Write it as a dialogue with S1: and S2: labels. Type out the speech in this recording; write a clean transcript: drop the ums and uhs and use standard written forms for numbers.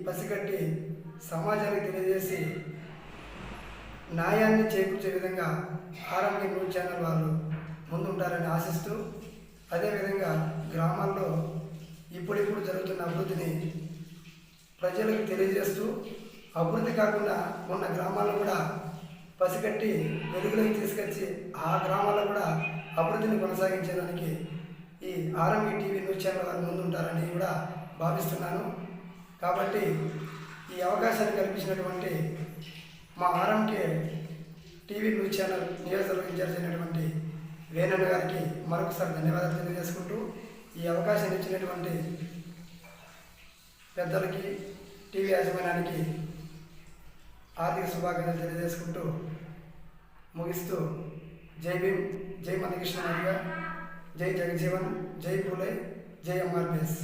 S1: పసిగట్టి సమాజానికి తెలియజేసి న్యాయాన్ని చేకూర్చే విధంగా ఆర్ఎంకే న్యూస్ ఛానల్ వాళ్ళు ముందుంటారని ఆశిస్తూ, అదేవిధంగా గ్రామాల్లో ఇప్పుడిప్పుడు జరుగుతున్న అభివృద్ధిని ప్రజలకు తెలియజేస్తూ, అభివృద్ధి కాకుండా ఉన్న గ్రామాల్లో కూడా పసిగట్టి వెలుగులోకి తీసుకొచ్చి ఆ గ్రామాల్లో కూడా అభివృద్ధిని కొనసాగించేదానికి ఈ ఆర్ఎంకే టీవీ న్యూస్ ఛానల్ వారు ముందుంటారని కూడా భావిస్తున్నాను. కాబట్టి ఈ అవకాశాన్ని కల్పించినటువంటి మా ఆర్ఎంకే టీవీ న్యూస్ ఛానల్ నియోజకవర్గ ఇన్ఛార్జ్ అయినటువంటి వేణన్న గారికి మరొకసారి ధన్యవాదాలు తెలియజేసుకుంటూ, ఈ అవకాశాన్ని ఇచ్చినటువంటి పెద్దలకి, టీవీ యాజమాన్యానికి ఆర్థిక శుభాకాంక్షలు తెలియజేసుకుంటూ ముగిస్తూ, జై భీమ్, జై మందకృష్ణ మాదిగ, జై జగజీవన్, జై పూలే, జై ఎంఆర్పిఎస్.